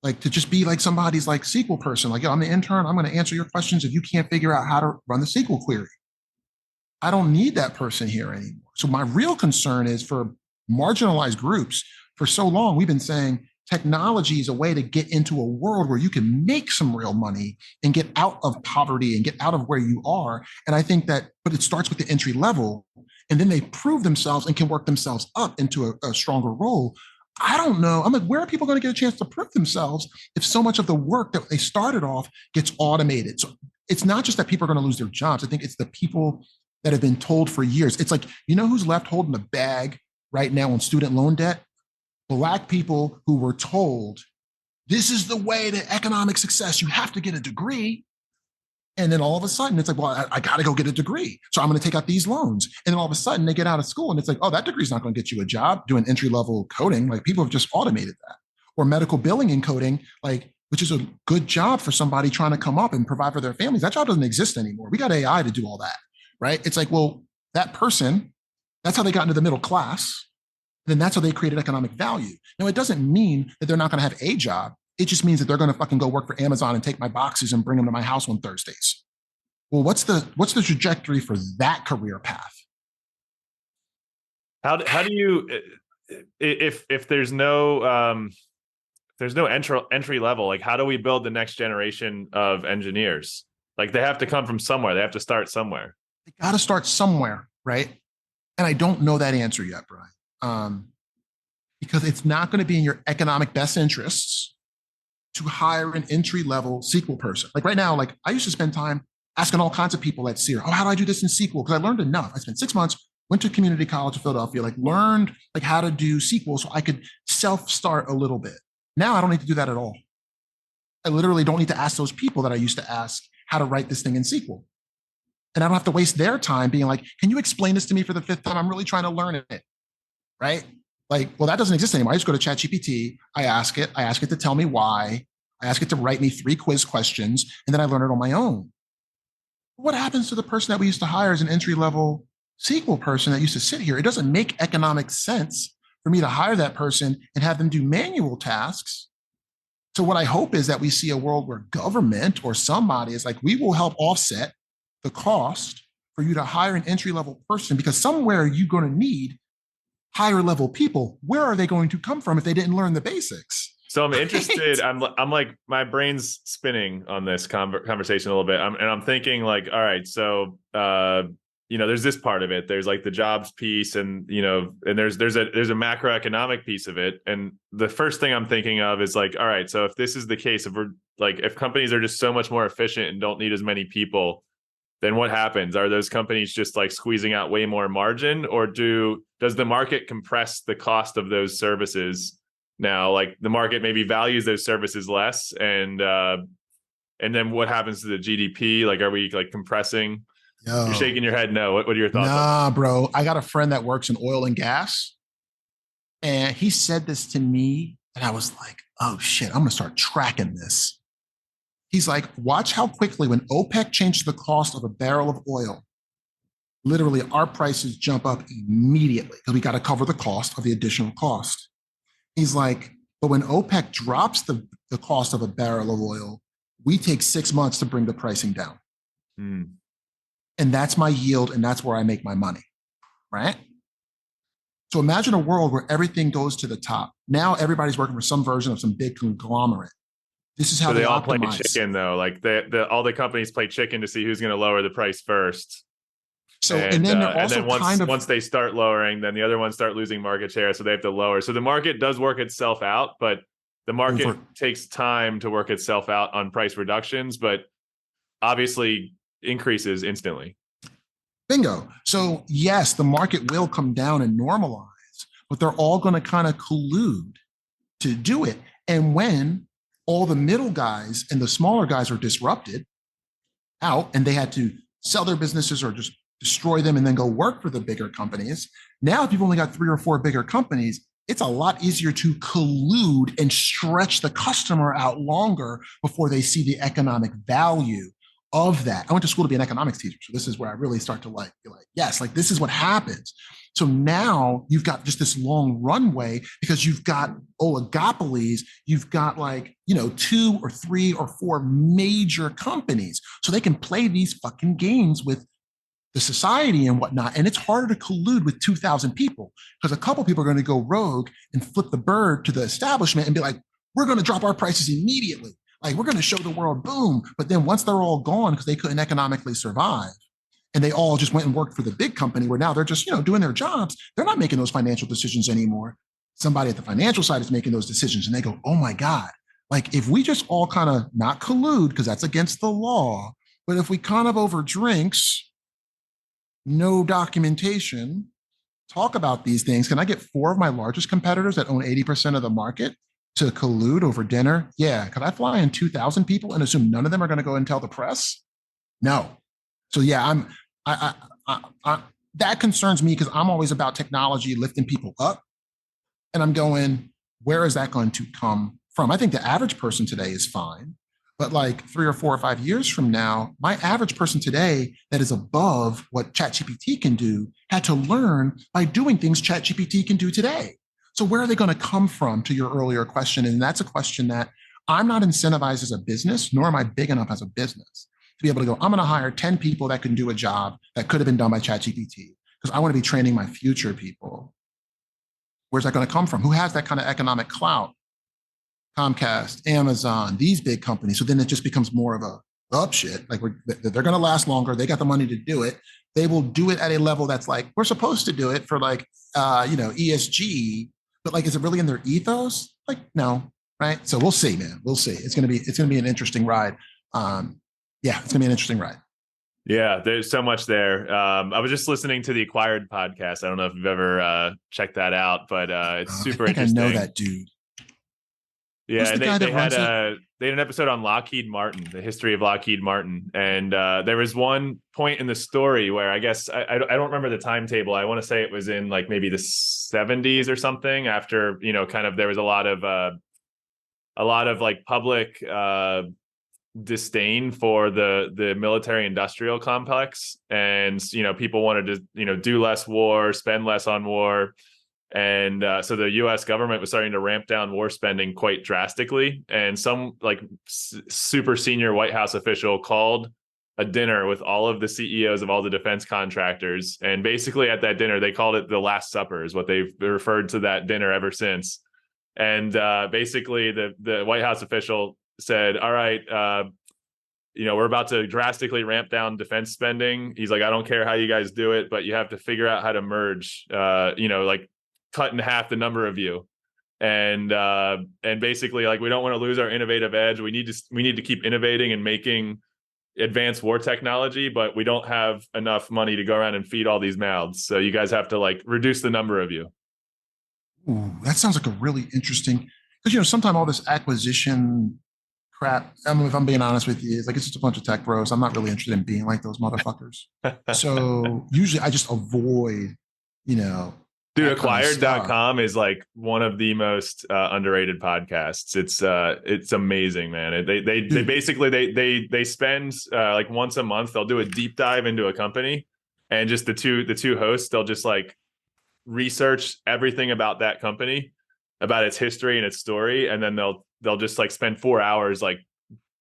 Like, to just be like somebody's like SQL person. Like, yo, I'm the intern. I'm going to answer your questions if you can't figure out how to run the SQL query. I don't need that person here anymore. So my real concern is for marginalized groups. For so long, we've been saying technology is a way to get into a world where you can make some real money and get out of poverty and get out of where you are. And I think that, but it starts with the entry level, and then they prove themselves and can work themselves up into a stronger role. I don't know. I'm like, where are people going to get a chance to prove themselves if so much of the work that they started off gets automated? So it's not just that people are going to lose their jobs. I think it's the people that have been told for years. It's like, who's left holding the bag right now on student loan debt? Black people who were told, this is the way to economic success. You have to get a degree. And then all of a sudden, it's like, well, I got to go get a degree. So I'm going to take out these loans. And then all of a sudden, they get out of school and it's like, oh, that degree is not going to get you a job doing entry-level coding. Like, people have just automated that. Or medical billing and coding, like, which is a good job for somebody trying to come up and provide for their families. That job doesn't exist anymore. We got AI to do all that, right? It's like, well, that person, that's how they got into the middle class. Then that's how they created economic value. Now, it doesn't mean that they're not going to have a job. It just means that they're going to fucking go work for Amazon and take my boxes and bring them to my house on Thursdays. Well, what's the trajectory for that career path? How do you, if there's no entry level, like, how do we build the next generation of engineers? Like, they have to come from somewhere. They have to start somewhere. They got to start somewhere, right? And I don't know that answer yet, Brian. Because it's not going to be in your economic best interests to hire an entry-level SQL person. Like right now, like I used to spend time asking all kinds of people at Seer, oh, how do I do this in SQL? Because I learned enough. I spent 6 months, went to community college in Philadelphia, like learned like how to do SQL so I could self-start a little bit. Now I don't need to do that at all. I literally don't need to ask those people that I used to ask how to write this thing in SQL. And I don't have to waste their time being like, can you explain this to me for the 5th time? I'm really trying to learn it. Right? Like, well, that doesn't exist anymore. I just go to ChatGPT. I ask it to tell me why. I ask it to write me 3 quiz questions, and then I learn it on my own. What happens to the person that we used to hire as an entry-level SQL person that used to sit here? It doesn't make economic sense for me to hire that person and have them do manual tasks. So what I hope is that we see a world where government or somebody is like, we will help offset the cost for you to hire an entry-level person, because somewhere you're going to need higher level people. Where are they going to come from if they didn't learn the basics? So I'm interested. I'm like, my brain's spinning on this conversation a little bit. I'm thinking like, all right, so there's this part of it. There's like the jobs piece, and and there's a macroeconomic piece of it. And the first thing I'm thinking of is like, all right, so if this is the case, if companies are just so much more efficient and don't need as many people, then what happens? Are those companies just like squeezing out way more margin, or does the market compress the cost of those services? Now, like the market maybe values those services less, and then what happens to the GDP? Like, are we like compressing? Yo, you're shaking your head. No. What are your thoughts? Nah, bro. I got a friend that works in oil and gas, and he said this to me, and I was like, oh shit, I'm gonna start tracking this. He's like, watch how quickly when OPEC changed the cost of a barrel of oil, literally our prices jump up immediately because we got to cover the cost of the additional cost. He's like, but when OPEC drops the cost of a barrel of oil, we take 6 months to bring the pricing down. Mm. And that's my yield, and that's where I make my money, right? So imagine a world where everything goes to the top. Now everybody's working for some version of some big conglomerate. This is how they all optimize. play chicken, though. Like all the companies play chicken to see who's going to lower the price first. So and then they're also once they start lowering, then the other ones start losing market share, so they have to lower. So the market does work itself out, but the market takes time to work itself out on price reductions, but obviously increases instantly. Bingo. So yes, the market will come down and normalize, but they're all going to kind of collude to do it. And when all the middle guys and the smaller guys are disrupted out and they had to sell their businesses or just destroy them and then go work for the bigger companies, now if you've only got 3 or 4 bigger companies, it's a lot easier to collude and stretch the customer out longer before they see the economic value of that. I went to school to be an economics teacher. So this is where I really start to be like, yes, like this is what happens. So now you've got just this long runway because you've got oligopolies. You've got 2 or 3 or 4 major companies. So they can play these fucking games with the society and whatnot. And it's harder to collude with 2,000 people because a couple people are going to go rogue and flip the bird to the establishment and be like, we're going to drop our prices immediately. Like, we're going to show the world, boom. But then once they're all gone because they couldn't economically survive and they all just went and worked for the big company where now they're just, doing their jobs, they're not making those financial decisions anymore. Somebody at the financial side is making those decisions and they go, oh my God, like if we just all kind of not collude because that's against the law, but if we kind of over drinks, no documentation, talk about these things. Can I get 4 of my largest competitors that own 80% of the market to collude over dinner? Yeah. Could I fly in 2,000 people and assume none of them are going to go and tell the press? No. So yeah, that concerns me because I'm always about technology lifting people up. And I'm going, where is that going to come from? I think the average person today is fine. But like 3 or 4 or 5 years from now, my average person today that is above what ChatGPT can do had to learn by doing things ChatGPT can do today. So where are they going to come from, to your earlier question? And that's a question that I'm not incentivized as a business, nor am I big enough as a business to be able to go, I'm going to hire 10 people that can do a job that could have been done by ChatGPT because I want to be training my future people. Where's that going to come from? Who has that kind of economic clout? Comcast, Amazon, these big companies. So then it just becomes more of a shit. Like they're going to last longer. They got the money to do it. They will do it at a level that's like, we're supposed to do it for ESG, but like, is it really in their ethos? Like, no. Right. So we'll see, man. We'll see. It's going to be an interesting ride. It's going to be an interesting ride. Yeah, there's so much there. I was just listening to the Acquired podcast. I don't know if you've ever checked that out, but it's super interesting. I know that dude. Yeah, and they had an episode on Lockheed Martin, the history of Lockheed Martin, and there was one point in the story where I guess I don't remember the timetable. I want to say it was in like maybe the 70s or something. After kind of there was a lot of like public disdain for the military industrial complex, and people wanted to do less war, spend less on war. And so the U.S. government was starting to ramp down war spending quite drastically. And some like super senior White House official called a dinner with all of the CEOs of all the defense contractors. And basically at that dinner, they called it the Last Supper, is what they've referred to that dinner ever since. And basically the White House official said, all right, we're about to drastically ramp down defense spending. He's like, I don't care how you guys do it, but you have to figure out how to merge, like cut in half the number of you. And basically like, we don't want to lose our innovative edge. We need to keep innovating and making advanced war technology, but we don't have enough money to go around and feed all these mouths. So you guys have to like reduce the number of you. Ooh, that sounds like a really interesting, because sometimes all this acquisition crap, if I'm being honest with you, it's like it's just a bunch of tech bros. I'm not really interested in being like those motherfuckers. So usually I just avoid, Dude, acquired.com is like one of the most underrated podcasts. It's amazing, man. They basically they spend like once a month, they'll do a deep dive into a company, and just the two hosts, they'll just like research everything about that company, about its history and its story, and then they'll just like spend 4 hours like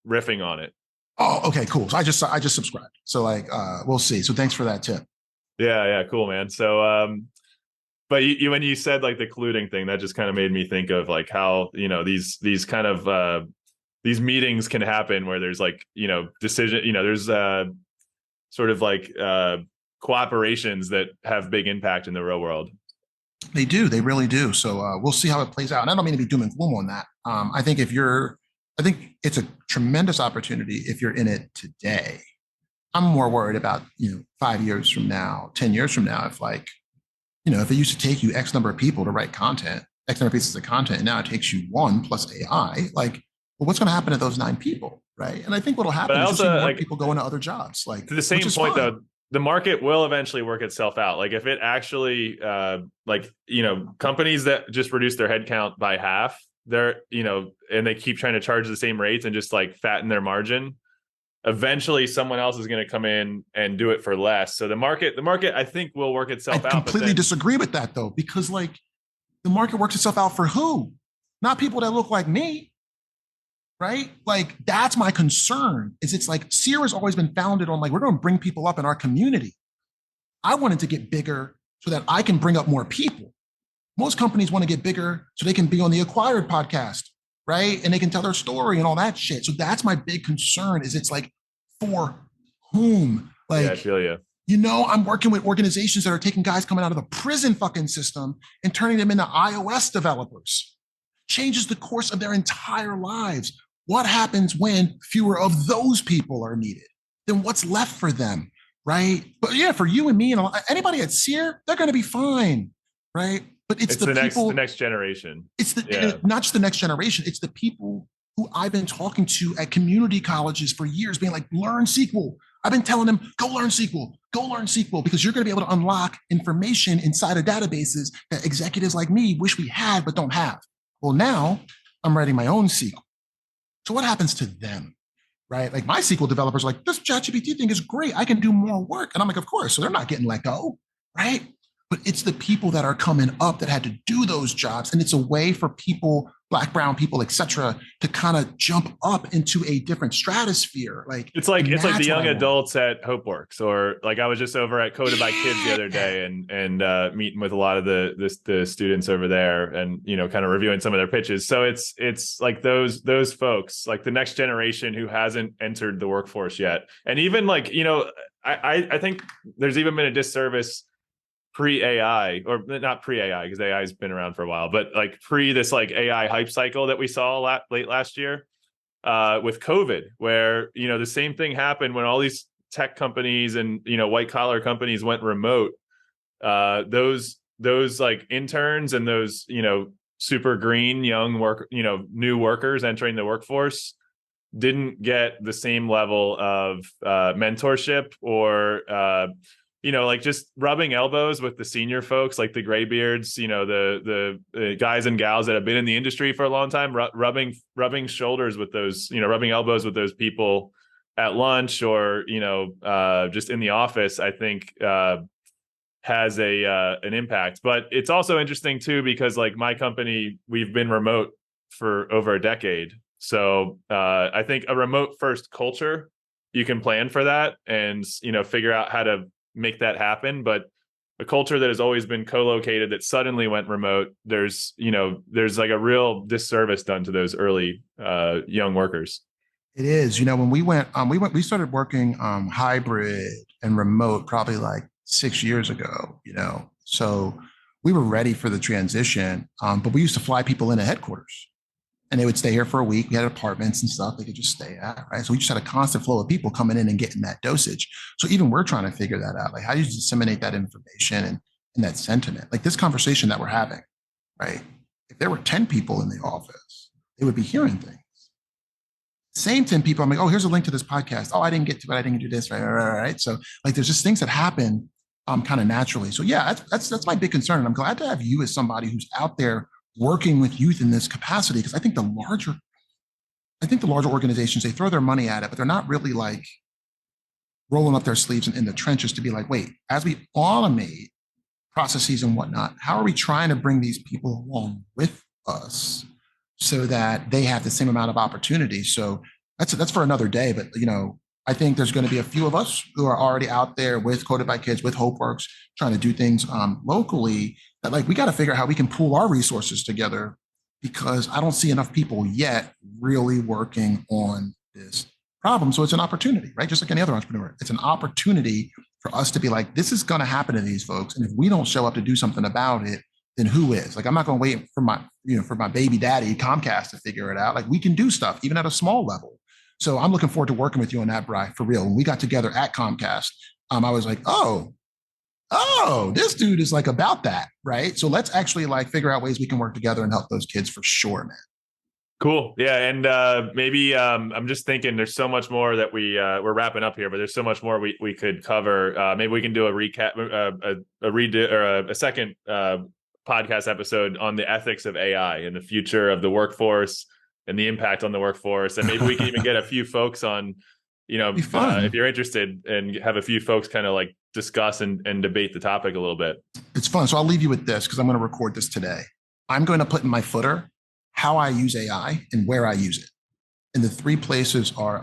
riffing on it. Oh, okay, cool. So I just subscribed. So like we'll see. So thanks for that tip. Yeah, cool, man. So but you when you said like the colluding thing, that just kind of made me think of like how these kind of these meetings can happen where there's like decision, there's sort of like cooperations that have big impact in the real world. They do, they really do. So we'll see how it plays out. And I don't mean to be doom and gloom on that. I think it's a tremendous opportunity if you're in it today. I'm more worried about 5 years from now, 10 years from now, if like if it used to take you X number of people to write content, X number of pieces of content, and now it takes you one plus AI, like, well, what's going to happen to those 9 people, right? And I think what'll But happen I is you'll see also more like people go into other jobs, like to the same which is point fine. though, the market will eventually work itself out. Like if it actually companies that just reduce their headcount by half, they're and they keep trying to charge the same rates and just like fatten their margin, eventually someone else is going to come in and do it for less. So the market I think will work I itself out. completely disagree with that though, because like the market works itself out for who? Not people that look like me, right? Like that's my concern. Is it's like Seer has always been founded on like we're going to bring people up in our community. I wanted to get bigger so that I can bring up more people. Most companies want to get bigger so they can be on the Acquired podcast, right? And they can tell their story and all that shit. So that's my big concern. Is it's like for whom? Like, Yeah, I feel you. I'm working with organizations that are taking guys coming out of the prison fucking system and turning them into iOS developers. Changes the course of their entire lives. What happens when fewer of those people are needed? Then what's left for them, right? But yeah, for you and me and anybody at Seer, they're going to be fine, right? But it's the people, next generation. It's not just the next generation. It's the people who I've been talking to at community colleges for years, being like, learn SQL. I've been telling them, go learn SQL, because you're going to be able to unlock information inside of databases that executives like me wish we had, but don't have. Well, now I'm writing my own SQL. So what happens to them, right? Like my SQL developers are like, this ChatGPT thing is great. I can do more work. And I'm like, of course. So they're not getting let go, right? But it's the people that are coming up that had to do those jobs. And it's a way for people, Black, brown people, et cetera, to kind of jump up into a different stratosphere. Like it's like the young adults at HopeWorks, or like I was just over at Coded by Kids the other day and meeting with a lot of the students over there and kind of reviewing some of their pitches. So it's like those folks, like the next generation who hasn't entered the workforce yet. And even like, I think there's even been a disservice pre-AI, or not pre-AI because AI has been around for a while, but like pre this like AI hype cycle that we saw late last year with COVID, where, the same thing happened when all these tech companies and, white collar companies went remote. Those like interns and those, super green young new workers entering the workforce didn't get the same level of mentorship or like just rubbing elbows with the senior folks, like the graybeards, the guys and gals that have been in the industry for a long time, rubbing shoulders with those, rubbing elbows with those people at lunch or, just in the office, I think has an impact. But it's also interesting too, because like my company, we've been remote for over a decade. So I think a remote first culture, you can plan for that and, figure out how to make that happen. But a culture that has always been co-located that suddenly went remote, there's like a real disservice done to those early young workers. It is, when we started working hybrid and remote probably like 6 years ago, so we were ready for the transition. But we used to fly people into headquarters and they would stay here for a week. We had apartments and stuff they could just stay at, right? So we just had a constant flow of people coming in and getting that dosage. So even we're trying to figure that out. Like, how do you disseminate that information and that sentiment? Like this conversation that we're having, right? If there were 10 people in the office, they would be hearing things. Same 10 people, I'm like, oh, here's a link to this podcast. Oh, I didn't get to it. I didn't do this, right? So like, there's just things that happen kind of naturally. So yeah, that's my big concern. And I'm glad to have you as somebody who's out there working with youth in this capacity, because I think the larger organizations, they throw their money at it, but they're not really like rolling up their sleeves in the trenches to be like, wait, as we automate processes and whatnot, how are we trying to bring these people along with us so that they have the same amount of opportunity? So that's for another day. But I think there's going to be a few of us who are already out there with Coded by Kids, with HopeWorks, trying to do things locally. That like we got to figure out how we can pool our resources together, because I don't see enough people yet really working on this problem. So it's an opportunity, right? Just like any other entrepreneur, it's an opportunity for us to be like, this is going to happen to these folks, and if we don't show up to do something about it, then who is? Like, I'm not going to wait for my baby daddy Comcast to figure it out. Like, we can do stuff even at a small level. So I'm looking forward to working with you on that, Bri, for real. When we got together at Comcast, I was like, oh, oh, this dude is like about that, right? So let's actually like figure out ways we can work together and help those kids for sure, man. Cool. Yeah. And maybe I'm just thinking there's so much more that we're wrapping up here, but there's so much more we could cover. Maybe we can do a recap, a redo, or a second podcast episode on the ethics of AI and the future of the workforce and the impact on the workforce. And maybe we can even get a few folks on, if you're interested, and have a few folks kind of like discuss and debate the topic a little bit. It's fun. So I'll leave you with this because I'm going to record this today. I'm going to put in my footer how I use AI and where I use it. And the three places are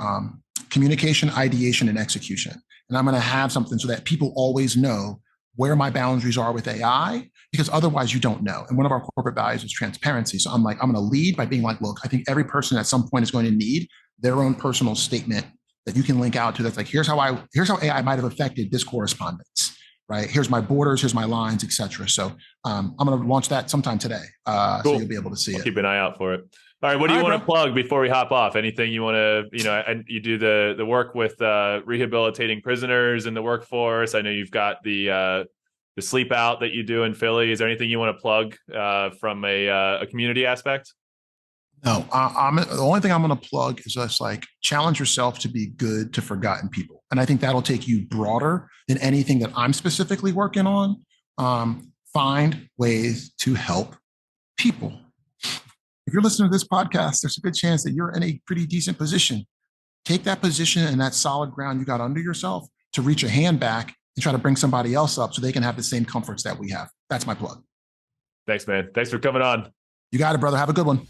communication, ideation, and execution. And I'm going to have something so that people always know where my boundaries are with AI, because otherwise you don't know. And one of our corporate values is transparency. So I'm going to lead by being like, look, I think every person at some point is going to need their own personal statement that you can link out to. That's like, here's how AI might have affected this correspondence, right? Here's my borders, here's my lines, etc. So I'm going to launch that sometime today. Cool. So you'll be able to see it. Keep an eye out for it. All right. What do you want to plug before we hop off? Anything you want to, and you do the work with rehabilitating prisoners in the workforce. I know you've got the sleep out that you do in Philly. Is there anything you want to plug from a community aspect? No, the only thing I'm going to plug is just like challenge yourself to be good to forgotten people. And I think that'll take you broader than anything that I'm specifically working on. Find ways to help people. If you're listening to this podcast, there's a good chance that you're in a pretty decent position. Take that position and that solid ground you got under yourself to reach a hand back and try to bring somebody else up so they can have the same comforts that we have. That's my plug. Thanks, man. Thanks for coming on. You got it, brother. Have a good one.